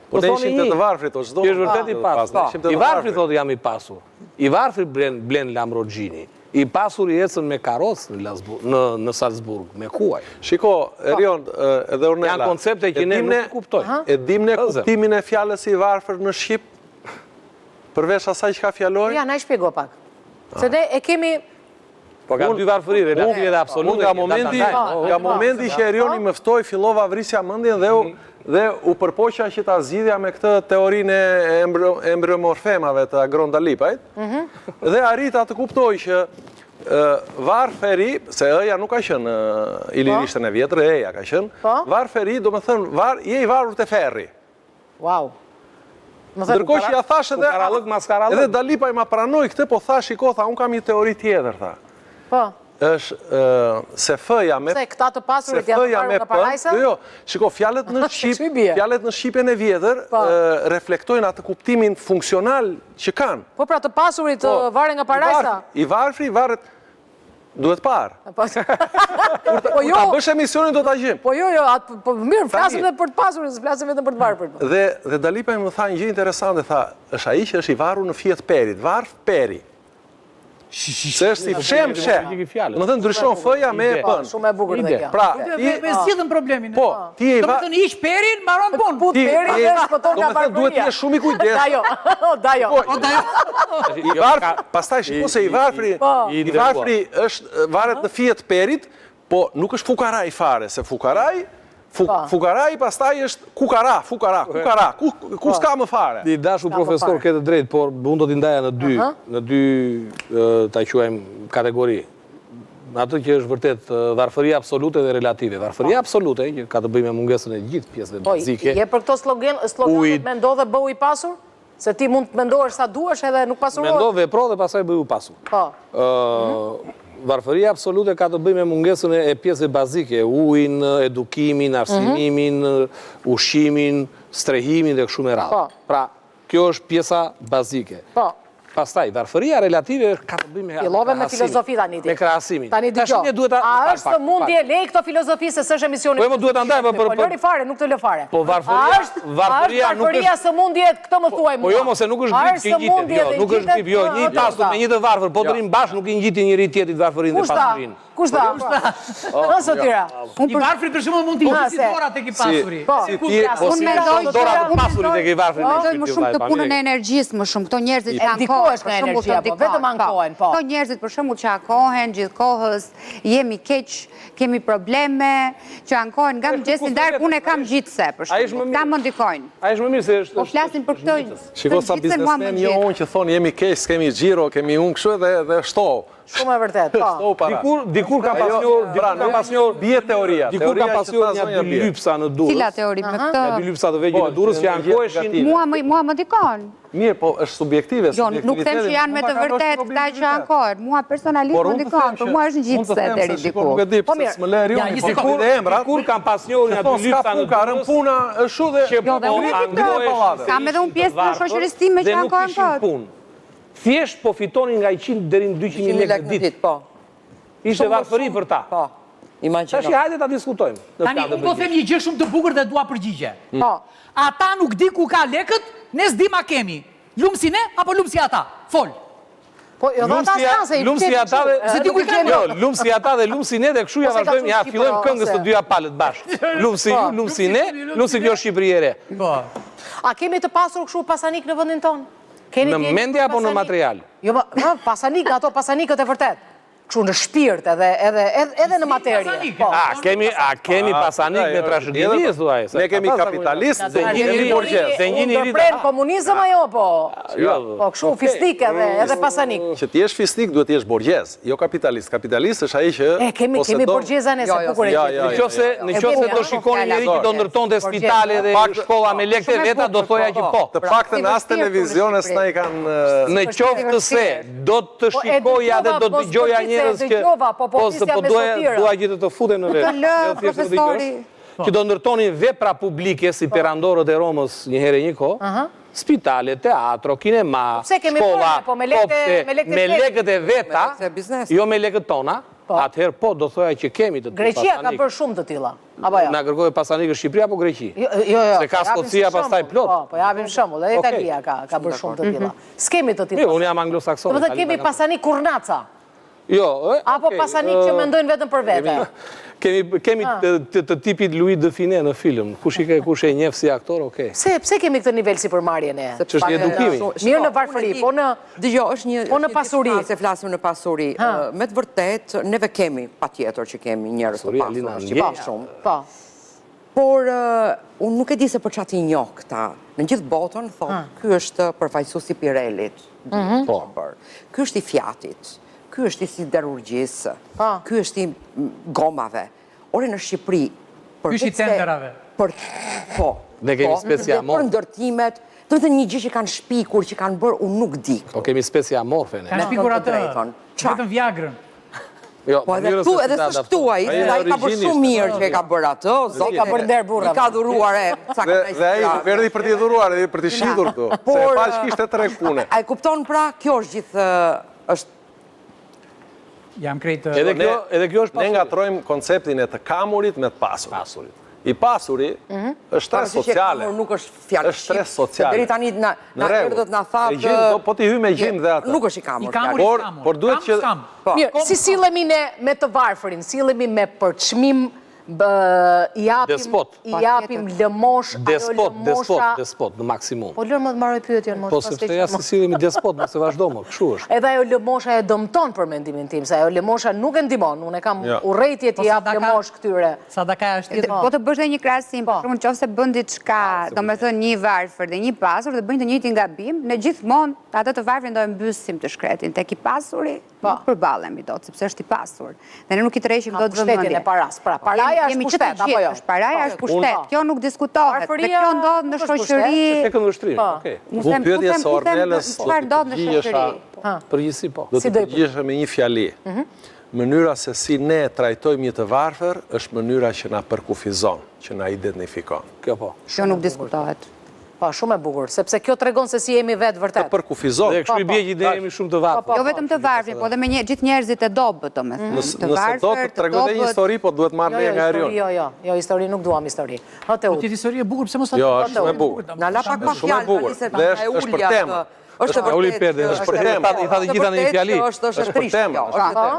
Po ne ishim të varfrit, o çdo. Ti është vërtet i pasur. I varfrit thotë jam i pasur. I varfrit blen Lamborghini. I pasur i ecën me karrocë në Salzburg, me kuaj. Shiko, Erion, edhe Ornella. Janë koncepte që ne nuk kuptojmë. E dim ne kuptimin e fjalës i varfër në shqip? Përveç asaj që ka fjaloj? Ja, na i shpjego pak. Se ne e kemi... Po ka dy varfëri, relative dhe absolute. Nga momenti që Erioni më ftoi, fillova vrisja mendjen dhe u përpoqja që ta zgjidhja me këtë teorinë e embriomorfemave të agrondalipajt, dhe arrita të kuptoj që varferi, se ëja nuk ka qenë ilirishtën e vjetër, eja ka qenë, varferi do më thënë, je i varur të ferri. Wow. Ndërkohë që ja thash edhe Dalipaj ma pranoj këtë, po thash i tha, unë kam një teori tjetër, tha. Po. është se fëja me... Se këta të pasurit janë të parë nga parajsa? Jo, shiko, fjallet në Shqipen e vjetër reflektojnë atë kuptimin funksional që kanë. Po pra të pasurit të vare nga parajsa? I varfri, varet... Duhet parë. Po jo... Ta bësh emisionin do t'a gjim. Po jo, mirë, flasim dhe për të pasurit, se flasim vetëm për të varfrit. Dhe Dalipaj më tha një gjë interesante, tha, është ai që është i varur në fjet perit, varf peri. Se është i fshem. Më thënë ndryshon fëja me pën. Shumë e bukur dhe kjo. Pra, me zgjidhën problemin. Po, ti e i varur. Të më thënë ish perin, mbaron punë. Put perin dhe shpëton nga varfëria. Duhet t'je shumë i kujdes. Dajo. Pastaj shiko se i varfri varet në fjet perit, po nuk është fukaraj fare, se fukaraj pastaj është kukara, ku s'ka më fare. I dashu profesor këtë drejt, por unë do t'i ndaja në dy ta quajmë kategori. Atë që është vërtet varfëria absolute dhe relative. Varfëria absolute, që ka të bëjmë me mungesën e gjithë pjesëve bazike. Je për këto sloganët me ndo dhe bëhu i pasur? Se ti mund të mendohesh sa duesh edhe nuk pasurohet? Mendo vepro dhe pasaj bëhu pasur. Varfëria absolute ka të bëjmë me mungesën e pjesëve bazike, ujin, edukimin, arsimimin, ushqimin, strehimin dhe kështu me radhë. Pra, kjo është pjesa bazike. Pastaj, varfëria relative ka të bëjmë me filozofi tani ti. Me krahasimin. Tani di kjo. A është mundje lej këto filozofi se s'është emisioni? Po duhet ta ndaj, po lëri fare, nuk të lë fare. Po varfëria nuk është. Varfëria së mundje këtë më thuaj mua. Po jo, mos e nuk është grip që ngjitet. Nuk është grip, jo, një pasur me një të varfër, po të rinë bashkë nuk i ngjitin njëri tjetrit varfërinë dhe pasurinë. Kushta? Nësë tira. I varfrit për shumë mund t'i si dora të ki pasuri. Unë mendoj dora të pasurit e ki varfrit. Mendoj më shumë të punën e energjisë më shumë. Këto njerëzit që ankohen, për shumë të dikon. Këto njerëzit për shumë që ankohen, gjithë kohës, jemi keq, kemi probleme, që ankohen nga mëngjesin darkë, unë e kam gjithse, për shumë. Ta më ndikojnë. A ishë më mirë se është... Po flasin për këto... Shiko sa biznesmen një unë që thonë jemi keq, s'kemi gjiro, kemi unë kështu dhe shtohë. Shumë e vërtet, po. Dikur ka pasnjor... Bje teoria. Dikur ka pasnjor një dy lypsa në Durrës. Cila teori me këtë? Një dy lypsa të vegjë në Durrës që ankoheshin... Mua më dikon. Mirë, po është subjektive. Jo, nuk them që janë me të vërtet këta që ankohen. Mua personalisht më dikon, për mua është në gjithse deri diku. Nuk e di pse s'më le rioni, po dhe emrat. Dikur kanë pasnjor një dy lypsa në Durrës. Puna është shu dhe... Kam edhe unë pjesë të shoqërisë time që ankohen kot. Thjesht po fitonin nga 100 deri në 200.000 lekë ditë. Ishte varfëri për ta. Tash hajde ta diskutojmë. Tani, unë po them një gjë shumë të bukur dhe dua përgjigje. Ata nuk di ku ka lekët, ne s'di ma kemi. Lumsi ne, apo lumsi ata? Fol. Po, jo dhe ata s'ka se i lumsi ata dhe lumsi ne dhe këshu ja vazhdojmë, ja fillojmë këngës të dyja palët bashkë. Lumsi ne, lumsi kjo Shqipëriere. A kemi të pasur këshu pasanik në vëndin tonë? Në mendje apo në material? Jo, pasanik, ato pasanikët e vërtet. Kështu në shpirt edhe në materie. A kemi pasanik me trashëgimi, thuaj? Ne kemi kapitalist dhe njëri borgjes. Ndërpren komunizëm ajo, po. Po, kështu fisnik edhe pasanik. Që t'jesh fisnik duhet t'jesh borgjes, jo kapitalist. Kapitalist është ai që... Kemi borgjeza ne, se bukur e gjithë. Në qofse do shikoni njëri që do ndërton të spitale dhe shkolla me lekë të veta, do thoja që po. Të paktën as televiziones na i kanë... Në qoftë se do të shikoja dhe do të dëgjoja njerëz që po doja gjithë të futem në vetë. Që do ndërtonin vepra publike si perandorët e Romës një herë një kohë, spitale, teatro, kinema, shkolla, kopshte, me lekët e veta, jo me lekët tona, atëherë po, do thoja që kemi të tillë Greqia ka bërë shumë të tilla. Apo jo? Na kërkoi pasanikë Shqipëria apo Greqi? Jo. Se ka Skocia pastaj plot. Po japim shembull, edhe Italia ka bërë shumë të tilla. S'kemi të tilla. Jo, unë jam anglosaksone. Domethënë kemi pasanik kurnaca. Jo, apo pasanik që mendojnë vetëm për vete. Kemi të tipit Louis de Funès në film. Kush e njeh si aktor, okay. Pse kemi këtë nivel sipërmarrje ne? Ç'është një edukimi. Mirë në varfëri, po në është një po në pasuri. Se flasim në pasuri. Me të vërtet, neve kemi, patjetër që kemi njerëz të pasur, që shumë. Po. Por unë nuk e di se për çati njoh këta. Në gjithë botën thonë, ky është përfaqësuesi i Pirelit. Po. Ky është i Fiatit. Ky është i siderurgjisë, ky është i gomave. Ore në Shqipëri... Ky është i tenderave. Po. Ne kemi specia amorfe. Për ndërtimet, do të një gjë që kanë shpikur, që kanë bërë, unë nuk di. Po kemi specia amorfe ne. Kanë shpikur atë, vetëm Viagrën. Po edhe këtu, edhe së shtuaj, ai ka bërë shumë mirë që e ka bërë atë, Zoti ka bërë nder burrave. I ka dhuruar Dhe ai verdi për t'i dhuruar, edhe për t'i shitur këtu. Se e pa që kishte treg pune. A e kupton pra, kjo është gjithë, është... Jam krejtë... Edhe kjo është pasuri. Ne ngatrojmë konceptin e të kamurit me të pasurit. I pasuri është stres sociale. Nuk është fjallë është stres sociale. Deri tani na erdhët na thatë... Po t'i hy me gjimë dhe atë. Nuk është i kamur. I kamur i kamur. Por duhet që... Mirë, si sillemi ne me të varfërin, sillemi me përçmim, i japim lëmosh, Despot, në maksimum. Po lërë më të marroj pyetjen, mos. Po sepse ja si sillemi despot, mos e vazhdo më, kështu është. Edhe ajo lëmosha e dëmton për mendimin tim, se ajo lëmosha nuk e ndihmon, unë kam urrëtie të jap lëmosh këtyre. Sadaka është tjetër. Po të bësh dhe një krahasim, për shembull nëse bën diçka, domethënë një varfër dhe një pasur dhe bëjnë të njëjtin gabim, ne gjithmonë atë të varfrin do e mbyssim të shkretin, tek i pasuri nuk përballemi dot, sepse është i pasur. Ne nuk i tërheqim dot vëmendjen e paras. Pra, paraja është pushtet apo jo? Paraja është pushtet. Kjo nuk diskutohet. Kjo ndodh në shoqëri. Ke këndvështri. Okej. Ku pyetje së Ornelës, çfarë ndodh në shoqëri? Përgjithësi po. Do të përgjigjesha me një fjali. Mënyra se si ne trajtojmë një të varfër është mënyra që na përkufizon, që na identifikon. Kjo po. Kjo nuk diskutohet. Po, shumë e bukur, sepse kjo tregon se si jemi vetë vërtet. Të përkufizon. Dhe kështu i bie që ne jemi shumë të varfër. Jo vetëm të varfër, po dhe me gjithë njerëzit e dobët, domethënë. Nëse do të tregoj një histori, po duhet marrë leje nga Erion. Jo, histori nuk duam histori. Po ti histori e bukur, pse mos ta Jo, është shumë e bukur. Na la pak pa Shumë e bukur. Dhe është për temë. Është për temë. I tha të gjitha në një fjali. Është trisht kjo.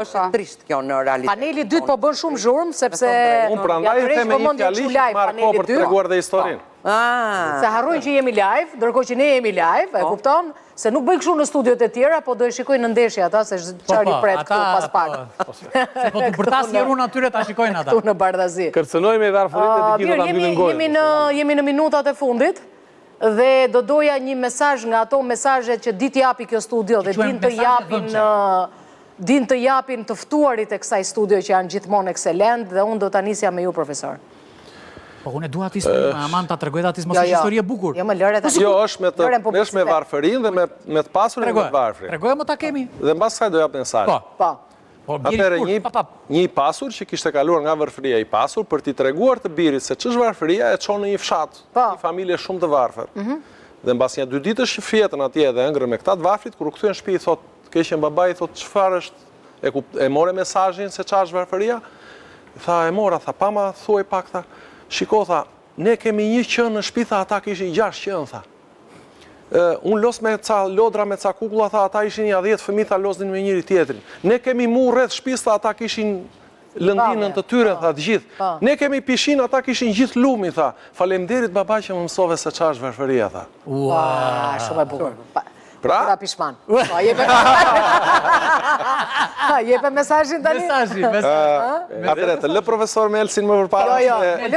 Është trisht kjo në realitet. Paneli dytë po bën shumë zhurmë, sepse... Unë prandaj i them me një fjali që marrë ko për të treguar dhe historinë. Se harrojnë që jemi live, ndërkohë që ne jemi live, e kupton? Se nuk bëj kështu në studiot e tjera, po do e shikoj në ndeshje ata, se çfarë i pret këtu pas pak. Se po të bërtas njerun atyre ta shikojnë ata. Këtu në Bardhazi. Kërcënoj me varfërinë dhe të gjithë ta mbyllin gojën. Jemi në minutat e fundit, dhe do doja një mesazh nga ato mesazhet që dit japi kjo studio dhe din të japin të ftuarit e kësaj studio që janë gjithmonë ekselent, dhe unë do ta nisja me ju, profesor. Po unë e dua atë histori, aman ta tregoj atë mos është histori e bukur. Jo, më lëre tash. Jo, është me varfërinë dhe me të pasurin dhe me të varfrin. Tregoj më ta kemi. Dhe mbas kësaj do jap mesazh. Po. Atëherë një pasur që kishte kaluar nga varfëria i pasur për t'i treguar të birit se ç'është varfëria, e çon në një fshat, një familje shumë të varfër. Dhe mbas një 2 ditësh që fjetën atje dhe ëngrën me këta të varfrit, kur u kthyen në shtëpi thotë, keqen babai thotë çfarë është, e morë mesazhin se ç'është varfëria? Tha e mora, tha pama thuaj pak tha. Shiko, tha, ne kemi 1 qen në shtëpi, tha, ata kishin 6 qen, tha. Unë los me ca lodra me ca kukulla, tha, ata ishin 10 fëmijë, tha, losnin me njëri tjetrin. Ne kemi mu rreth shtëpisë, tha, ata kishin lëndinën të tyre, tha, të gjithë. Ne kemi pishin, ata kishin gjithë lumi, tha. Faleminderit baba që më mësove se ç'është varfëria, tha. Shumë e bukur. Pra? Pishman. Jepe mesazhin tani? Atëre, të lë profesor me Elsin më përpara. E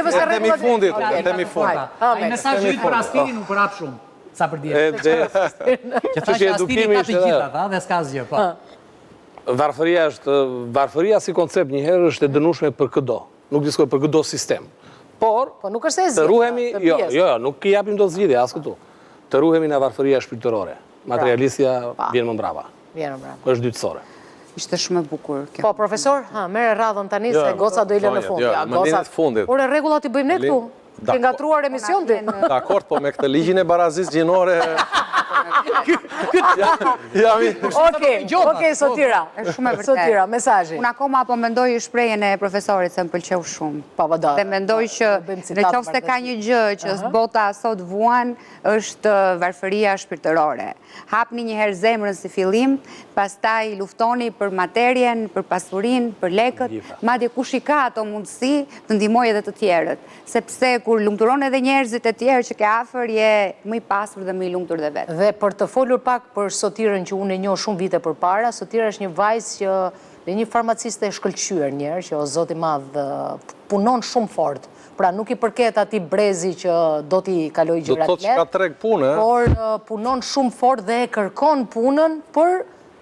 temi fundit. Ai mesazhi yt për Astirin nuk rap shumë. Sa për djetë. Që thashë Astiri ka të gjitha, dhe s'ka asgjë, po. Varfëria si koncept njëherë është e dënueshme për çdo. Nuk diskutoj për çdo sistem. Por, nuk është e të ruhemi, jo, nuk i japim dot zgjidhje as këtu. Të ruhemi nga varfëria shpirtërore. Materialisja vjen më mbrapa. Është dytësore. Ishte shumë e bukur kjo. Po, profesor, merë radhën tani se goca do i lënë në fund. Por e rregullat i bëjmë ne këtu. Ke ngatruar emision ti? Dakord, po me këtë ligjin e barazisë gjinore Okej, Sotira. Shumë e vërtet. Sotira, mesazhi. Unë akoma po mendoj shprehjen e profesorit se më pëlqeu shumë. Dhe mendoj që në qoftë se ka një gjë që bota sot vuan, është varfëria shpirtërore. Hapni një herë zemrën si fillim, pastaj luftoni për materien, për pasurinë, për lekët, madje kush i ka ato mundësi të ndihmojë edhe të tjerët, sepse kur lumturon edhe njerëzit e tjerë që ke afër, je më i pasur dhe më i lumtur dhe vetë. Dhe për të folur pak për Sotirën që unë e njoh shumë vite përpara, Sotira është një vajzë që dhe një farmaciste e shkëlqyer njerë, që o Zoti i Madh punon shumë fort. Pra nuk i përket atij brezi që do t'i kaloj gjërat do të thotë që ka treg punë, por punon shumë fort dhe e kërkon punën për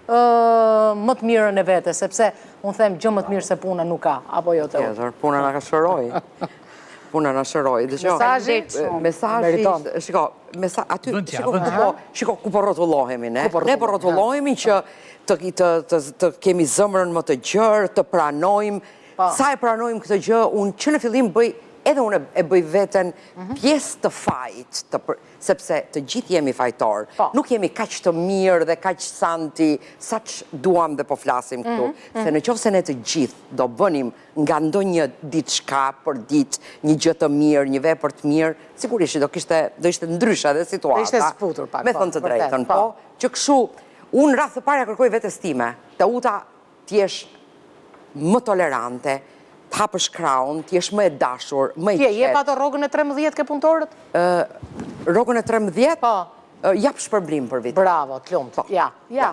më të mirën e vete, sepse unë them gjë më të mirë se puna nuk ka, apo jo të unë? Puna nga ka shëroj. Puna nga shëroj. Mesazhi, shiko ku po rrotullohemi, ne? Ne po rrotullohemi që të kemi zëmrën më të gjerë, të pranojmë. Sa e pranojmë këtë gjë, unë që në fillim bëj, edhe unë e bëj veten pjesë të fajt, sepse të gjithë jemi fajtor. Nuk jemi kaq të mirë dhe kaq santi, sa që duam dhe po flasim këtu. Se në qoftë se ne të gjithë do bënim nga ndonjë diçka për ditë, një gjë të mirë, një vepër të mirë, sigurisht do ishte ndryshe edhe situata. Do ishte sputur pak. Me thënë të drejtën, po, që kështu, unë rreth të parë kërkoj vetes time, të uta t'jesh më tolerante, të hapësh kraun, t'jesh më e dashur, më i qetë. Je pa të rrogën e 13 ke punëtorët? Rrogën e 13? Po. Jap shpërblim për vit. Bravo, të lumt. Ja,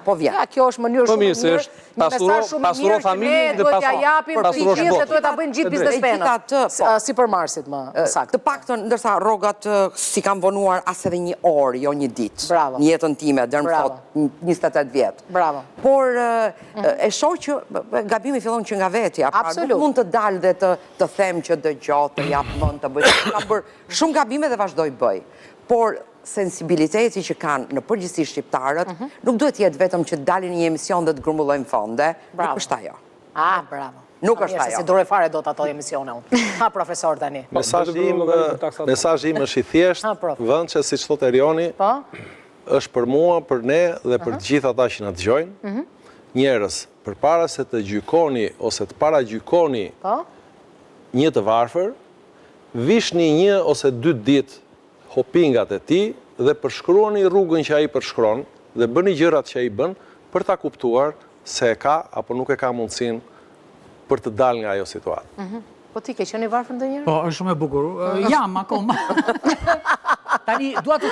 po vjen. Ja, kjo është mënyrë shumë mirë. Pasuro familjen dhe pasuro shport. Dhe ta bëjnë gjithë biznesmenët. Si për Marsit më saktë. Të paktën, ndërsa rrogat si kam vonuar as edhe një orë, jo një ditë. Bravo. Në jetën time, deri më sot 28 vjet. Bravo. Por e shoh që gabimi fillon që nga vetja. Nuk mund të dal dhe të them që dëgjoj, të jap mend të bëj. Kam bërë shumë gabime dhe vazhdoj bëj. Por sensibiliteti që kanë në përgjithësi shqiptarët, nuk duhet jetë vetëm që dalin një emision dhe të grumbullojmë fonde, nuk është ajo. Bravo. Nuk është ajo. Si dore fare do të ato emisione unë. Ha, profesor tani. Mesazhi im është i thjeshtë, vënd që si që thot Erioni, është për mua, për ne dhe për gjithë ata që na dëgjojnë, njerëz, përpara se të gjykoni ose të paragjykoni një të varfër, vishni 1 ose 2 ditë hopingat e ti dhe përshkruani rrugën që ai përshkron dhe bëni gjërat që ai bën për ta kuptuar se e ka apo nuk e ka mundësinë për të dalë nga ajo situatë. Po ti ke qenë i varfër ndonjëherë? Po, është shumë e bukur. Jam akoma. Tani, duhet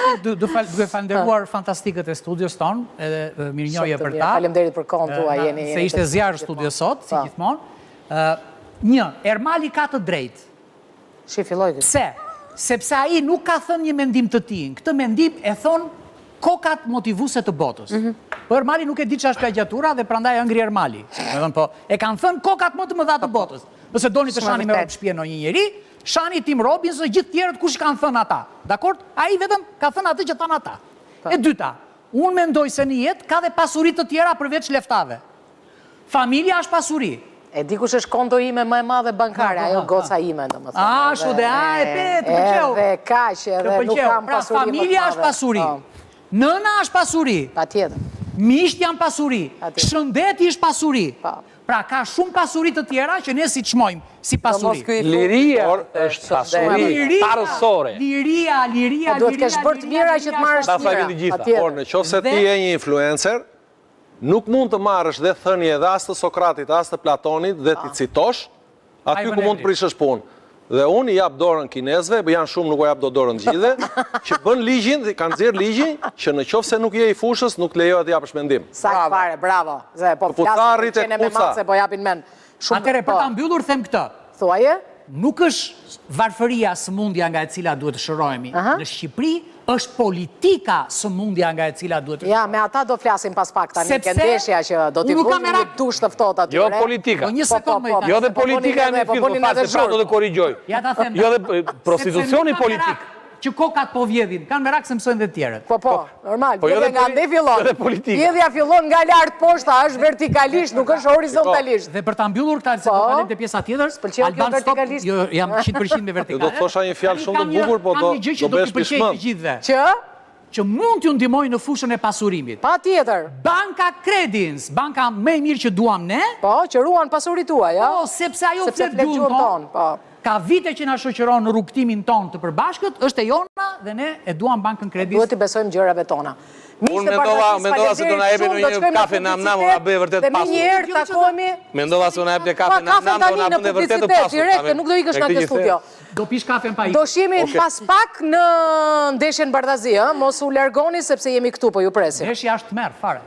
falënderuar fantastikët e studios tonë, edhe mirënjohje për ta. Faleminderit për kohën tua, jeni. Se ishte zjarr studios sot, si gjithmonë. Ermali ka të drejtë. Shi filloi këtë. Pse? Sepse ai nuk ka thënë një mendim të tij. Këtë mendim e thon kokat motivuese të botës. Po Ermali nuk e di ç'është plagiatura dhe prandaj ëngri Ermali. Po e kanë thënë kokat më të mëdha të botës. Nëse doni të shani me rob shtëpi në një njeri, shani Tim Robbins ose gjithë tjerët kush kanë thënë ata. Dakor? Ai vetëm ka thënë atë që thanë ata. E dyta, unë mendoj se në jetë ka dhe pasuri të tjera përveç leftave. Familja është pasuri. E di kush është konto ime më e madhe bankare, ajo goca ime, domethënë. Shu dhe të pëlqeu. Edhe kaq, edhe nuk kam pasuri. Pra familja është pasuri. Nëna është pasuri. Patjetër. Misht janë pasuri. Shëndeti është pasuri. Pra ka shumë pasuri të tjera që ne si çmojmë si pasuri. Liria është pasuri parësore. Liria. Duhet të kesh bërë të mira që të marrësh të mira. Por nëse ti je një influencer, nuk mund të marrësh dhe thënie edhe as të Sokratit, as të Platonit dhe ti citosh, aty ku mund të prishësh punë. Dhe unë i jap dorën kinezëve, janë shumë nuk o jap do dorën gjithë, që bën ligjin, kanë nxjerr ligjin, që në qoftë se nuk je i fushës, nuk lejohet të japësh mendim. Saktë fare, bravo. Po flasim që ne me se po japin mend. Atëre për ta mbyllur them këtë. Thuaje? Nuk është varfëria sëmundja nga e cila duhet të shërohemi. Në Shqipëri është politika sëmundja nga e cila duhet të shërohemi. Ja, me ata do flasim pas pak tani, këndeshja që do t'i vëmë një dush të ftohtë atyre. Jo politika. Një sekond më. Jo dhe politika e me filmë të fase, pra do të korrigjoj. Jo dhe prostitucioni politik. Që kokat po vjedhin, kanë merak se mësojnë dhe tjerët. Po, normal, vjedhja nga nde fillon. Vjedhja fillon nga lartë poshta, është vertikalisht, nuk është horizontalisht. Dhe për ta mbyllur këta, se po kalem të pjesa tjetër, Alban Stop, jam 100% me vertikale. Do të thosha një fjalë shumë të bukur, po do bësh pishmën. Që? që mund t'ju ndihmojnë në fushën e pasurimit. Pa tjetër. Banka Credins, banka më e mirë që duam ne. Po, që ruan pasurit tua, ja? Po, sepse ajo flet gjuhën tonë. Ka vite që na shoqëron në rrugtimin tonë të përbashkët, është e jona dhe ne e duam bankën Credis. Duhet i besojmë gjërave tona. Unë mendova se do na jepin një kafe nam, ona bëj vërtet pasur. Dhe më njëherë takohemi. Mendova se una jepin kafe nam, ona bën vërtet pasur. Direkte, nuk do ikësh nga këtë studio. Do pish kafen pa ikë. Do shihemi pas pak në ndeshjen Bardhazi, mos u largoni sepse jemi këtu, po ju presim. Ndeshja është tmerr fare.